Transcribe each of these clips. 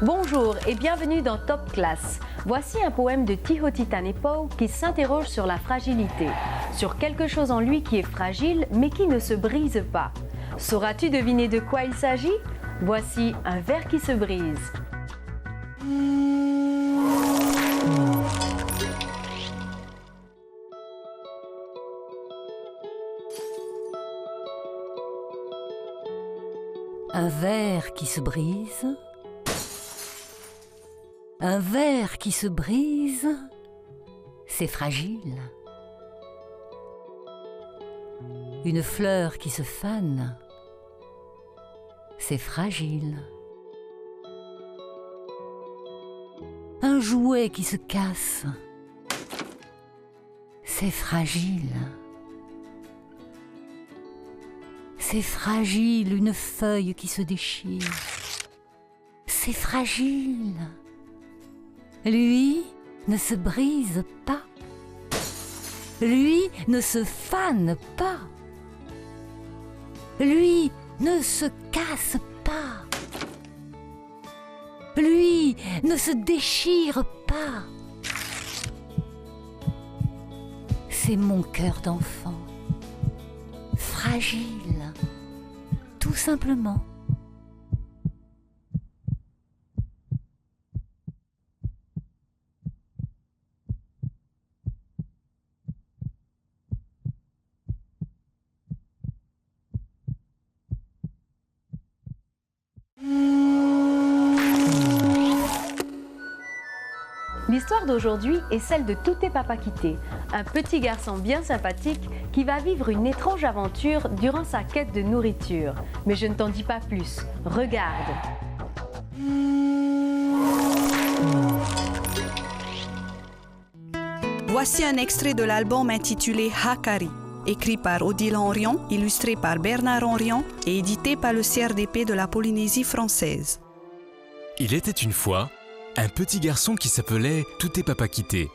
Bonjour et bienvenue dans Top Class. Voici un poème de Tihotitane Pow qui s'interroge sur la fragilité, sur quelque chose en lui qui est fragile mais qui ne se brise pas. Sauras-tu deviner de quoi il s'agit? Voici un verre qui se brise. Un verre qui se brise. Un verre qui se brise, c'est fragile. Une fleur qui se fane, c'est fragile. Un jouet qui se casse, c'est fragile. C'est fragile, une feuille qui se déchire, c'est fragile. Lui ne se brise pas. Lui ne se fane pas. Lui ne se casse pas. Lui ne se déchire pas. C'est mon cœur d'enfant, fragile, tout simplement. L'histoire d'aujourd'hui est celle de Touté Papakité, un petit garçon bien sympathique qui va vivre une étrange aventure durant sa quête de nourriture. Mais je ne t'en dis pas plus, regarde. Voici un extrait de l'album intitulé Hakari, écrit par Odile Henrion, illustré par Bernard Henrion et édité par le CRDP de la Polynésie française. Il était une fois un petit garçon qui s'appelait Touté Papakité.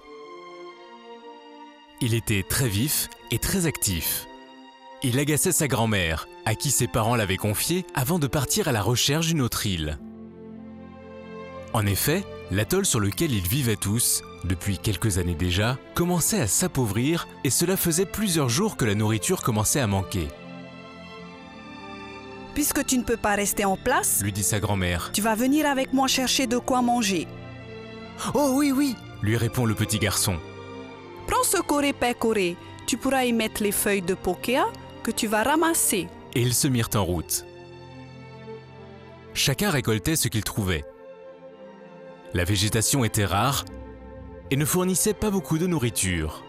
Il était très vif et très actif. Il agaçait sa grand-mère, à qui ses parents l'avaient confié avant de partir à la recherche d'une autre île. En effet, l'atoll sur lequel ils vivaient tous, depuis quelques années déjà, commençait à s'appauvrir et cela faisait plusieurs jours que la nourriture commençait à manquer. Puisque tu ne peux pas rester en place, Lui dit sa grand-mère. tu vas venir avec moi chercher de quoi manger. Oh oui, oui, lui répond le petit garçon. Prends ce coré-pé-coré, tu pourras y mettre les feuilles de pokea que tu vas ramasser. Et ils se mirent en route. Chacun récoltait ce qu'il trouvait. La végétation était rare et ne fournissait pas beaucoup de nourriture.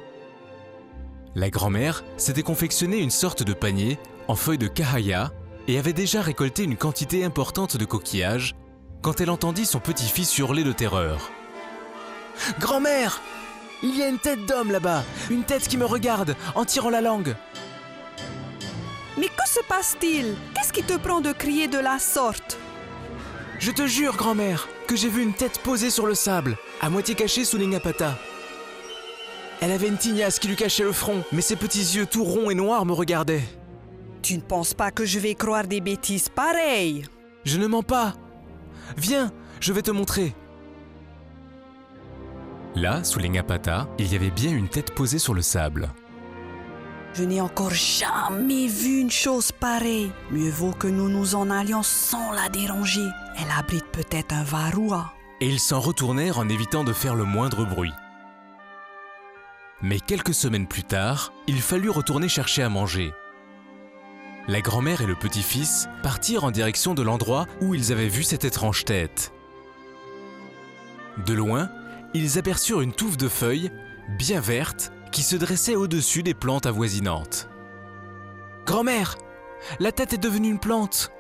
La grand-mère s'était confectionné une sorte de panier en feuilles de kahaya et avait déjà récolté une quantité importante de coquillages quand elle entendit son petit-fils hurler de terreur. « Grand-mère! Il y a une tête d'homme là-bas, une tête qui me regarde en tirant la langue !» Mais que se passe-t-il? Qu'est-ce qui te prend de crier de la sorte? Je te jure, grand-mère, que j'ai vu une tête posée sur le sable, à moitié cachée sous les ngapata. Elle avait une tignasse qui lui cachait le front, mais ses petits yeux tout ronds et noirs me regardaient. Tu ne penses pas que je vais croire des bêtises pareilles? Je ne mens pas. Viens, je vais te montrer. Là, sous les ngapata, il y avait bien une tête posée sur le sable. Je n'ai encore jamais vu une chose pareille. Mieux vaut que nous nous en allions sans la déranger. Elle abrite peut-être un varroa. Et ils s'en retournèrent en évitant de faire le moindre bruit. Mais quelques semaines plus tard, il fallut retourner chercher à manger. La grand-mère et le petit-fils partirent en direction de l'endroit où ils avaient vu cette étrange tête. De loin, ils aperçurent une touffe de feuilles, bien vertes, qui se dressait au-dessus des plantes avoisinantes. « Grand-mère, la tête est devenue une plante !»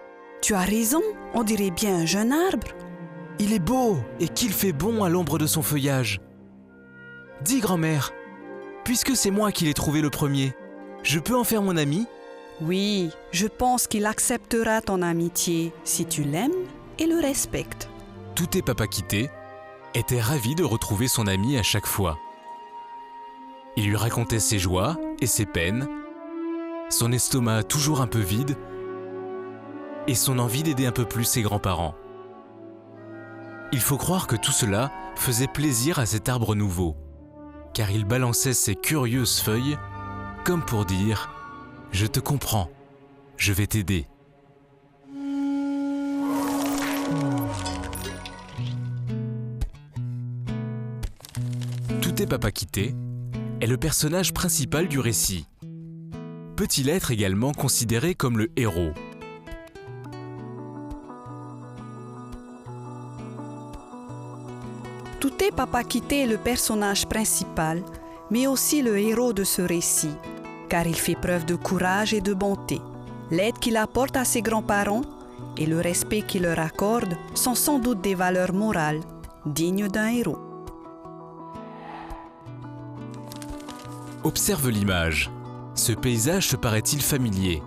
Tu as raison, on dirait bien un jeune arbre. « Il est beau et qu'il fait bon à l'ombre de son feuillage. Dis, grand-mère, puisque c'est moi qui l'ai trouvé le premier, je peux en faire mon ami ?» Oui, je pense qu'il acceptera ton amitié si tu l'aimes et le respectes. Touté Papakité était ravi de retrouver son ami à chaque fois. Il lui racontait ses joies et ses peines, son estomac toujours un peu vide et son envie d'aider un peu plus ses grands-parents. Il faut croire que tout cela faisait plaisir à cet arbre nouveau, car il balançait ses curieuses feuilles comme pour dire « Je te comprends, je vais t'aider ». Touté Papakité est le personnage principal du récit. Peut-il être également considéré comme le héros? Touté Papakité est le personnage principal, mais aussi le héros de ce récit, car il fait preuve de courage et de bonté. L'aide qu'il apporte à ses grands-parents et le respect qu'il leur accorde sont sans doute des valeurs morales dignes d'un héros. Observe l'image. Ce paysage se paraît-il familier?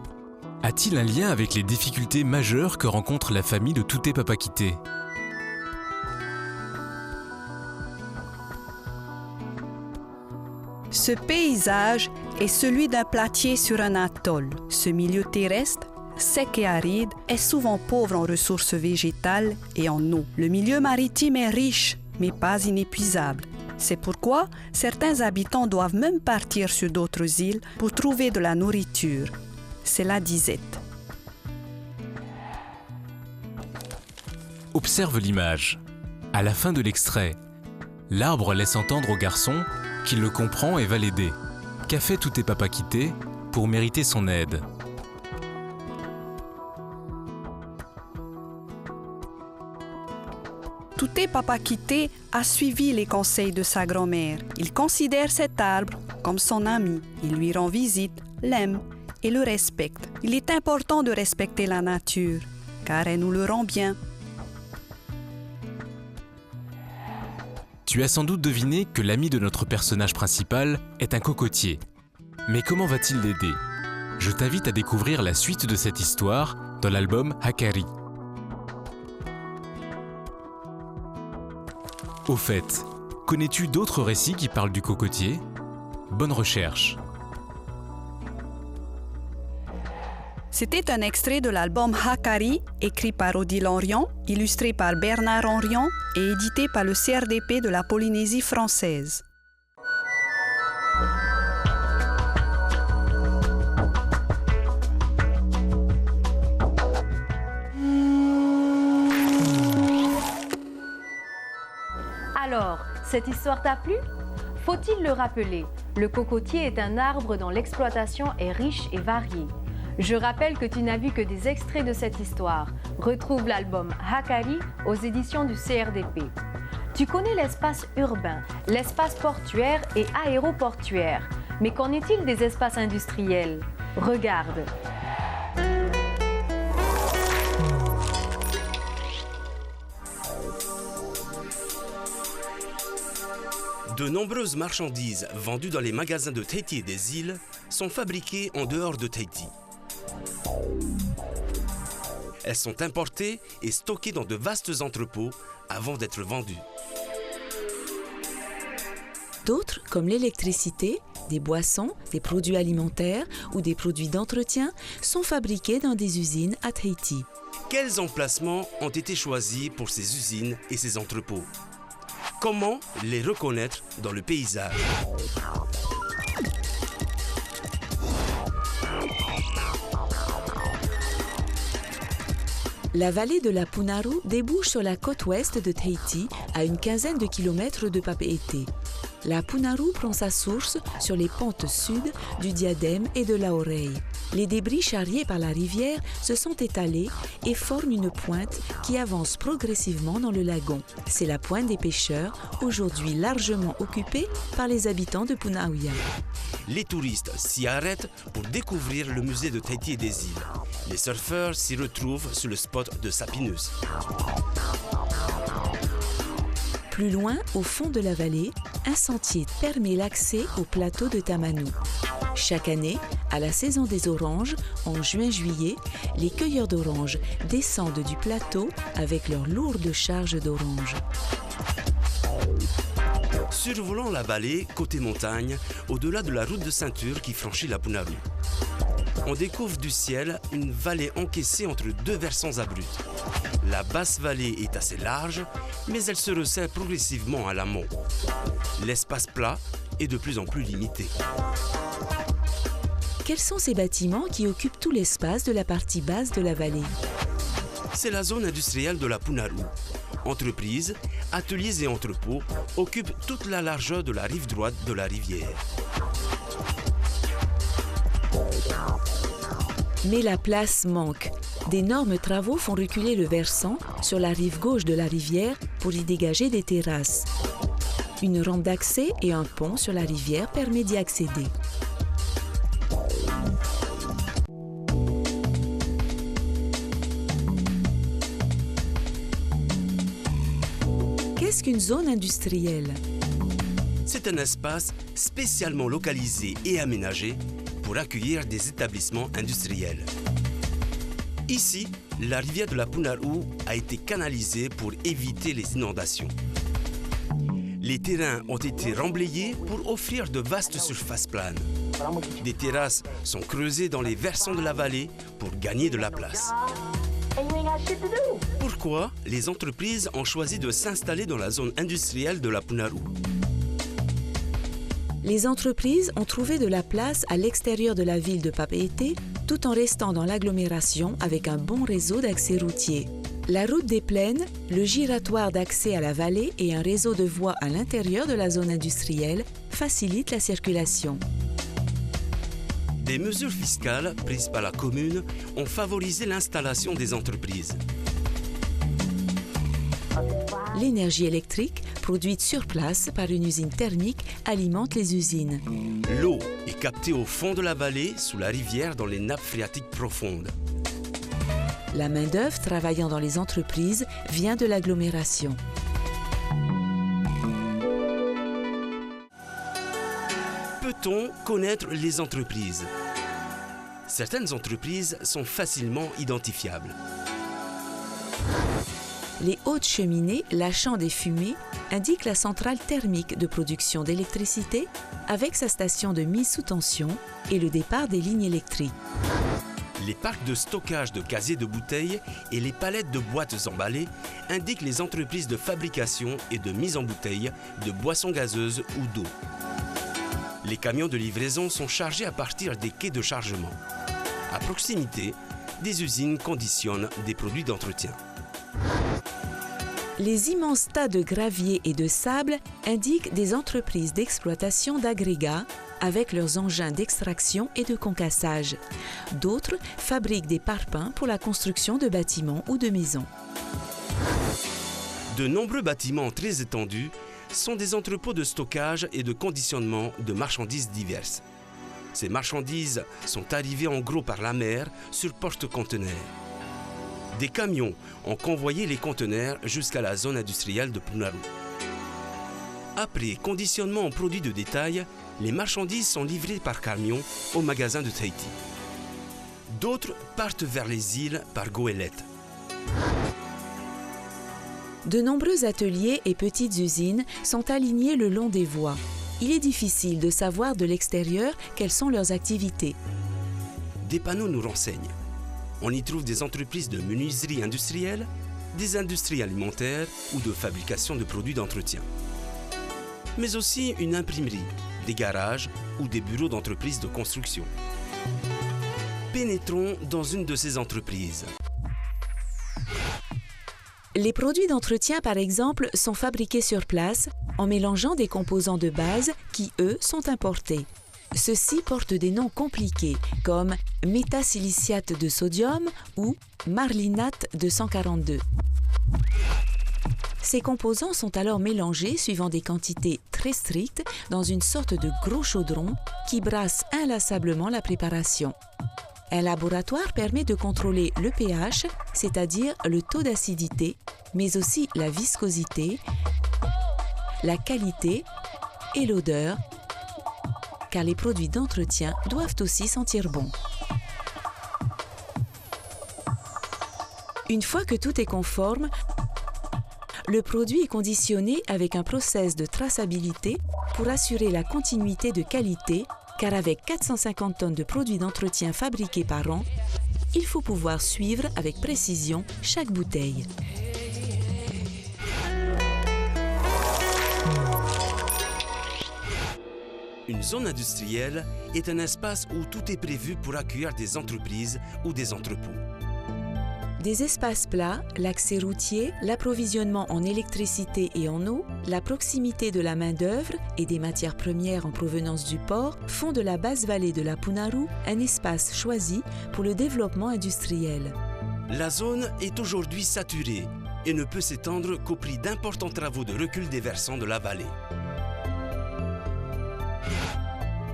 A-t-il un lien avec les difficultés majeures que rencontre la famille de Touté Papakité? Ce paysage est celui d'un platier sur un atoll. Ce milieu terrestre, sec et aride, est souvent pauvre en ressources végétales et en eau. Le milieu maritime est riche, mais pas inépuisable. C'est pourquoi certains habitants doivent même partir sur d'autres îles pour trouver de la nourriture. C'est la disette. Observe l'image. À la fin de l'extrait, l'arbre laisse entendre au garçon qu'il le comprend et va l'aider. Qu'a fait Touté Papakité pour mériter son aide? Touté Papakité a suivi les conseils de sa grand-mère. Il considère cet arbre comme son ami. Il lui rend visite, l'aime et le respecte. Il est important de respecter la nature, car elle nous le rend bien. Tu as sans doute deviné que l'ami de notre personnage principal est un cocotier. Mais comment va-t-il l'aider? Je t'invite à découvrir la suite de cette histoire dans l'album Hakari. Au fait, connais-tu d'autres récits qui parlent du cocotier? Bonne recherche. C'était un extrait de l'album Hakari, écrit par Odile Henrion, illustré par Bernard Henrion et édité par le CRDP de la Polynésie française. Alors, cette histoire t'a plu? Faut-il le rappeler, le cocotier est un arbre dont l'exploitation est riche et variée. Je rappelle que tu n'as vu que des extraits de cette histoire. Retrouve l'album Hakari aux éditions du CRDP. Tu connais l'espace urbain, l'espace portuaire et aéroportuaire. Mais qu'en est-il des espaces industriels? Regarde. De nombreuses marchandises vendues dans les magasins de Tahiti et des îles sont fabriquées en dehors de Tahiti. Elles sont importées et stockées dans de vastes entrepôts avant d'être vendues. D'autres, comme l'électricité, des boissons, des produits alimentaires ou des produits d'entretien, sont fabriqués dans des usines à Tahiti. Quels emplacements ont été choisis pour ces usines et ces entrepôts? Comment les reconnaître dans le paysage? La vallée de la Punaru débouche sur la côte ouest de Tahiti, à une quinzaine de kilomètres de Papeete. La Punaru prend sa source sur les pentes sud du Diadème et de l'Aorei. Les débris charriés par la rivière se sont étalés et forment une pointe qui avance progressivement dans le lagon. C'est la pointe des pêcheurs, aujourd'hui largement occupée par les habitants de Punauia. Les touristes s'y arrêtent pour découvrir le musée de Tahiti et des îles. Les surfeurs s'y retrouvent sur le spot de Sapinus. Plus loin, au fond de la vallée, un sentier permet l'accès au plateau de Tamanu. Chaque année, à la saison des oranges, en juin-juillet, les cueilleurs d'oranges descendent du plateau avec leurs lourdes charges d'oranges. survolant la vallée côté montagne, au-delà de la route de ceinture qui franchit la Punaru. On découvre du ciel une vallée encaissée entre deux versants abrupts. La basse vallée est assez large, mais elle se resserre progressivement à l'amont. L'espace plat est de plus en plus limité. Quels sont ces bâtiments qui occupent tout l'espace de la partie basse de la vallée? C'est la zone industrielle de la Punaru. Entreprises, ateliers et entrepôts occupent toute la largeur de la rive droite de la rivière. Mais la place manque. D'énormes travaux font reculer le versant sur la rive gauche de la rivière pour y dégager des terrasses. Une rampe d'accès et un pont sur la rivière permet d'y accéder. Qu'est-ce qu'une zone industrielle? C'est un espace spécialement localisé et aménagé pour accueillir des établissements industriels. Ici, la rivière de la Punaru a été canalisée pour éviter les inondations. Les terrains ont été remblayés pour offrir de vastes surfaces planes. Des terrasses sont creusées dans les versants de la vallée pour gagner de la place. Pourquoi les entreprises ont choisi de s'installer dans la zone industrielle de la Punaru? Les entreprises ont trouvé de la place à l'extérieur de la ville de Papeete, tout en restant dans l'agglomération avec un bon réseau d'accès routier. La route des plaines, le giratoire d'accès à la vallée et un réseau de voies à l'intérieur de la zone industrielle facilitent la circulation. Des mesures fiscales prises par la commune ont favorisé l'installation des entreprises. L'énergie électrique, produite sur place par une usine thermique, alimente les usines. L'eau est captée au fond de la vallée sous la rivière dans les nappes phréatiques profondes. La main-d'œuvre travaillant dans les entreprises vient de l'agglomération. Peut-on connaître les entreprises? Certaines entreprises sont facilement identifiables. Les hautes cheminées lâchant des fumées indiquent la centrale thermique de production d'électricité avec sa station de mise sous tension et le départ des lignes électriques. Les parcs de stockage de casiers de bouteilles et les palettes de boîtes emballées indiquent les entreprises de fabrication et de mise en bouteille de boissons gazeuses ou d'eau. Les camions de livraison sont chargés à partir des quais de chargement. À proximité, des usines conditionnent des produits d'entretien. Les immenses tas de gravier et de sable indiquent des entreprises d'exploitation d'agrégats avec leurs engins d'extraction et de concassage. D'autres fabriquent des parpaings pour la construction de bâtiments ou de maisons. De nombreux bâtiments très étendus sont des entrepôts de stockage et de conditionnement de marchandises diverses. Ces marchandises sont arrivées en gros par la mer sur porte-conteneurs. Des camions ont convoyé les conteneurs jusqu'à la zone industrielle de Punaru. Après conditionnement en produits de détail, les marchandises sont livrées par camion au magasin de Tahiti. D'autres partent vers les îles par goélette. De nombreux ateliers et petites usines sont alignés le long des voies. Il est difficile de savoir de l'extérieur quelles sont leurs activités. Des panneaux nous renseignent. On y trouve des entreprises de menuiserie industrielle, des industries alimentaires ou de fabrication de produits d'entretien. Mais aussi une imprimerie, des garages ou des bureaux d'entreprises de construction. Pénétrons dans une de ces entreprises. Les produits d'entretien, par exemple, sont fabriqués sur place en mélangeant des composants de base qui, eux, sont importés. Ceux-ci portent des noms compliqués comme métasiliciate de sodium ou marlinate 242. Ces composants sont alors mélangés suivant des quantités très strictes dans une sorte de gros chaudron qui brasse inlassablement la préparation. Un laboratoire permet de contrôler le pH, c'est-à-dire le taux d'acidité, mais aussi la viscosité, la qualité et l'odeur, car les produits d'entretien doivent aussi sentir bon. Une fois que tout est conforme, le produit est conditionné avec un process de traçabilité pour assurer la continuité de qualité, car avec 450 tonnes de produits d'entretien fabriqués par an, il faut pouvoir suivre avec précision chaque bouteille. Une zone industrielle est un espace où tout est prévu pour accueillir des entreprises ou des entrepôts. Des espaces plats, l'accès routier, l'approvisionnement en électricité et en eau, la proximité de la main-d'œuvre et des matières premières en provenance du port font de la basse vallée de la Punaru un espace choisi pour le développement industriel. La zone est aujourd'hui saturée et ne peut s'étendre qu'au prix d'importants travaux de recul des versants de la vallée.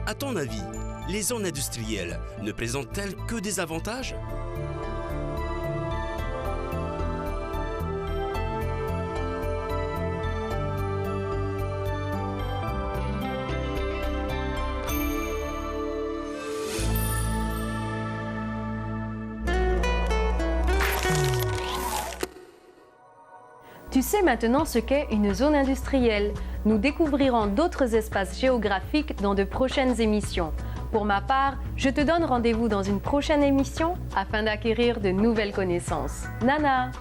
À ton avis, les zones industrielles ne présentent-elles que des avantages ? Tu sais maintenant ce qu'est une zone industrielle. Nous découvrirons d'autres espaces géographiques dans de prochaines émissions. Pour ma part, je te donne rendez-vous dans une prochaine émission afin d'acquérir de nouvelles connaissances. Nana!